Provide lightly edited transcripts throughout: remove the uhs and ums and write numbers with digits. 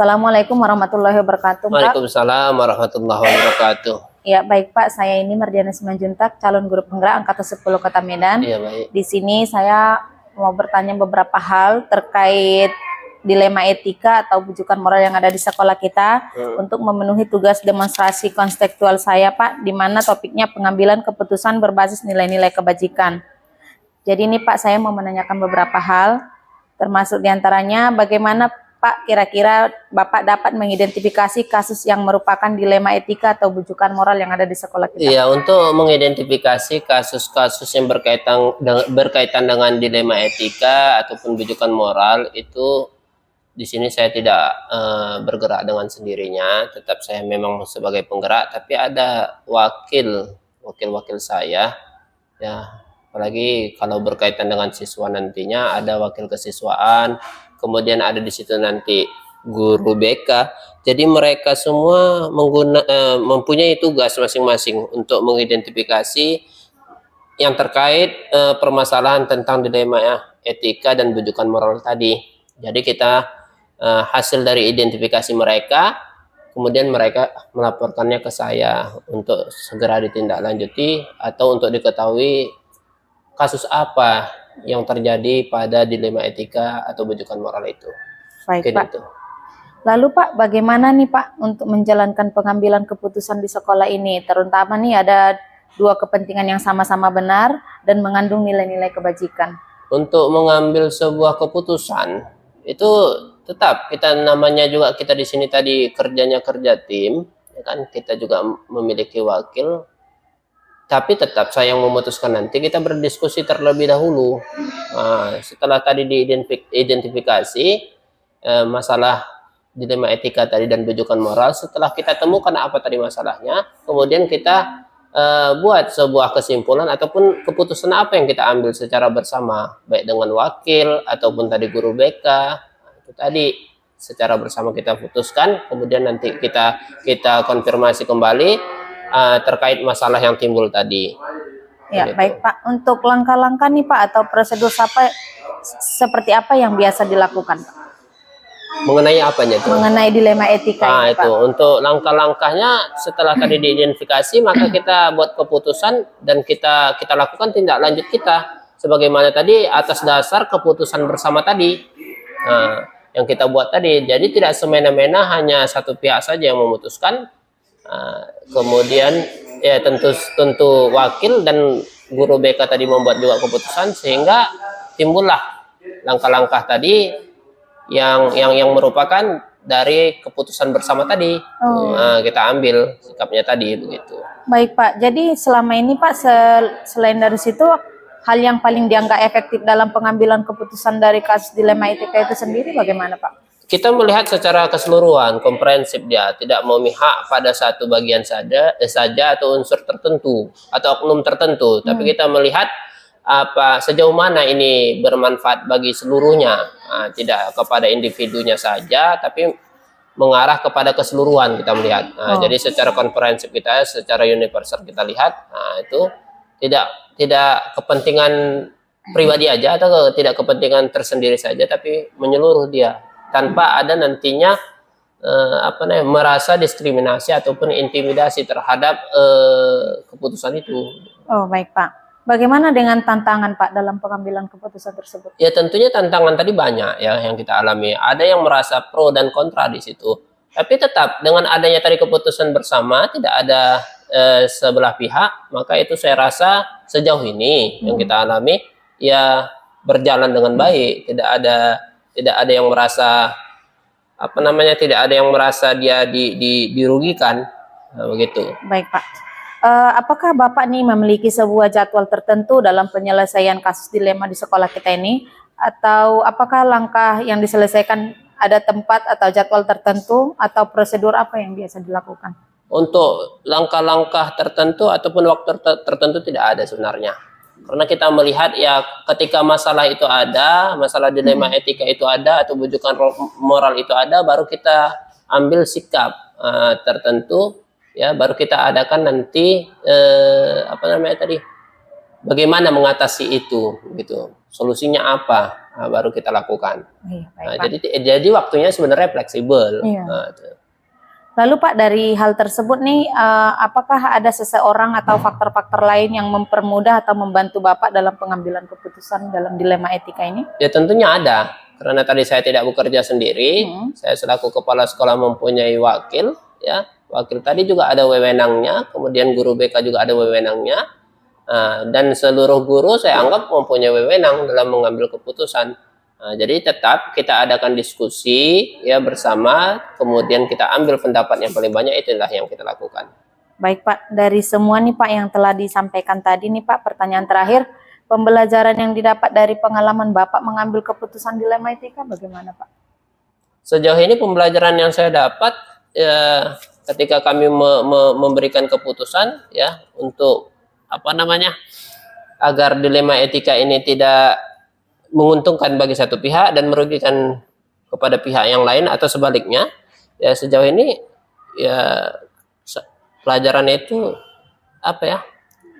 Assalamualaikum warahmatullahi wabarakatuh, Pak. Waalaikumsalam warahmatullahi wabarakatuh. Ya, baik Pak. Saya ini Mardiana Simanjuntak, calon guru penggerak angkatan 10 Kota Medan. Iya, baik. Di sini saya mau bertanya beberapa hal terkait dilema etika atau bujukan moral yang ada di sekolah kita untuk memenuhi tugas demonstrasi kontekstual saya, Pak, di mana topiknya pengambilan keputusan berbasis nilai-nilai kebajikan. Jadi ini Pak, saya mau menanyakan beberapa hal, termasuk diantaranya bagaimana Pak kira-kira Bapak dapat mengidentifikasi kasus yang merupakan dilema etika atau bujukan moral yang ada di sekolah kita? Iya, untuk mengidentifikasi kasus-kasus yang berkaitan dengan dilema etika ataupun bujukan moral itu di sini saya tidak bergerak dengan sendirinya, tetap saya memang sebagai penggerak, tapi ada wakil saya, ya. Apalagi kalau berkaitan dengan siswa nantinya ada wakil kesiswaan, kemudian ada di situ nanti guru BK. Jadi mereka semua mempunyai tugas masing-masing untuk mengidentifikasi yang terkait permasalahan tentang dilema etika dan bujukan moral tadi. Jadi kita hasil dari identifikasi mereka, kemudian mereka melaporkannya ke saya untuk segera ditindaklanjuti atau untuk diketahui kasus apa yang terjadi pada dilema etika atau bujukan moral itu. Baik, mungkin Pak. Itu. Lalu Pak, bagaimana nih Pak untuk menjalankan pengambilan keputusan di sekolah ini? Terutama nih ada dua kepentingan yang sama-sama benar dan mengandung nilai-nilai kebajikan. Untuk mengambil sebuah keputusan itu tetap kita namanya juga kita di sini tadi kerjanya kerja tim, ya kan? Kita juga memiliki wakil. Tapi tetap saya yang memutuskan, nanti kita berdiskusi terlebih dahulu. Nah, setelah tadi diidentifikasi masalah dilema etika tadi dan bujukan moral, setelah kita temukan apa tadi masalahnya, kemudian kita buat sebuah kesimpulan ataupun keputusan apa yang kita ambil secara bersama, baik dengan wakil ataupun tadi guru BK. Itu tadi secara bersama kita putuskan, kemudian nanti kita konfirmasi kembali terkait masalah yang timbul tadi. Ya, gitu. baik Pak. Untuk langkah-langkah nih Pak atau prosedur seperti apa yang biasa dilakukan, Pak? Mengenai apanya itu? Mengenai dilema etika ini, itu Pak. untuk langkah-langkahnya setelah tadi diidentifikasi, maka kita buat keputusan dan kita lakukan tindak lanjut kita sebagaimana tadi atas dasar keputusan bersama tadi. Nah, yang kita buat tadi. Jadi tidak semena-mena hanya satu pihak saja yang memutuskan. Kemudian ya tentu wakil dan guru BK tadi membuat juga keputusan, sehingga timbullah langkah-langkah tadi yang merupakan dari keputusan bersama tadi. Kita ambil sikapnya tadi begitu. Baik Pak, jadi selama ini Pak selain dari situ, hal yang paling dianggap efektif dalam pengambilan keputusan dari kasus dilema etika itu sendiri bagaimana Pak? Kita melihat secara keseluruhan, komprehensif, dia tidak memihak pada satu bagian saja atau unsur tertentu atau oknum tertentu, tapi kita melihat sejauh mana ini bermanfaat bagi seluruhnya, tidak kepada individunya saja, tapi mengarah kepada keseluruhan kita melihat. Jadi secara komprehensif kita, secara universal kita lihat, itu tidak kepentingan pribadi aja atau tidak kepentingan tersendiri saja, tapi menyeluruh dia, tanpa ada nantinya merasa diskriminasi ataupun intimidasi terhadap keputusan itu. Oh baik Pak. Bagaimana dengan tantangan Pak dalam pengambilan keputusan tersebut? Ya tentunya tantangan tadi banyak ya yang kita alami. Ada yang merasa pro dan kontra di situ. Tapi tetap dengan adanya tadi keputusan bersama, tidak ada sebelah pihak, maka itu saya rasa sejauh ini yang kita alami ya berjalan dengan baik. Tidak ada yang merasa tidak ada yang merasa dia dirugikan, begitu. Baik Pak. Apakah Bapak nih memiliki sebuah jadwal tertentu dalam penyelesaian kasus dilema di sekolah kita ini, atau apakah langkah yang diselesaikan ada tempat atau jadwal tertentu atau prosedur apa yang biasa dilakukan? Untuk langkah-langkah tertentu ataupun waktu tertentu tidak ada sebenarnya. Karena kita melihat ya ketika masalah itu ada, masalah dilema etika itu ada atau bujukan moral itu ada, baru kita ambil sikap tertentu, ya baru kita adakan nanti bagaimana mengatasi itu, gitu. Solusinya apa? baru kita lakukan. Iya, baik, Nah, Pak. jadi waktunya sebenarnya fleksibel. Iya. Nah, itu. Lalu Pak, dari hal tersebut nih, apakah ada seseorang atau faktor-faktor lain yang mempermudah atau membantu Bapak dalam pengambilan keputusan dalam dilema etika ini? Ya tentunya ada, karena tadi saya tidak bekerja sendiri, saya selaku kepala sekolah mempunyai wakil, ya wakil tadi juga ada wewenangnya, kemudian guru BK juga ada wewenangnya, dan seluruh guru saya anggap mempunyai wewenang dalam mengambil keputusan. Nah, jadi tetap kita adakan diskusi ya bersama, kemudian kita ambil pendapat yang paling banyak, itulah yang kita lakukan. Baik Pak, dari semua nih Pak yang telah disampaikan tadi nih Pak, pertanyaan terakhir, pembelajaran yang didapat dari pengalaman Bapak mengambil keputusan dilema etika bagaimana Pak? Sejauh ini pembelajaran yang saya dapat ya, ketika kami memberikan keputusan ya untuk agar dilema etika ini tidak menguntungkan bagi satu pihak dan merugikan kepada pihak yang lain atau sebaliknya, ya sejauh ini ya pelajaran itu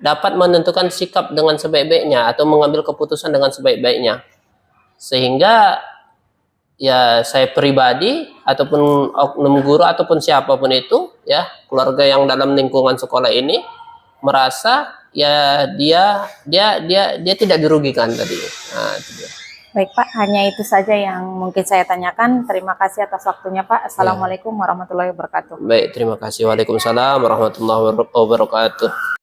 dapat menentukan sikap dengan sebaik-baiknya atau mengambil keputusan dengan sebaik-baiknya, sehingga ya saya pribadi ataupun oknum guru ataupun siapapun itu ya keluarga yang dalam lingkungan sekolah ini merasa ya dia tidak dirugikan tadi. Nah, itu dia. Baik Pak, hanya itu saja yang mungkin saya tanyakan. Terima kasih atas waktunya Pak. Assalamualaikum warahmatullahi wabarakatuh. Baik, terima kasih. Waalaikumsalam warahmatullahi wabarakatuh.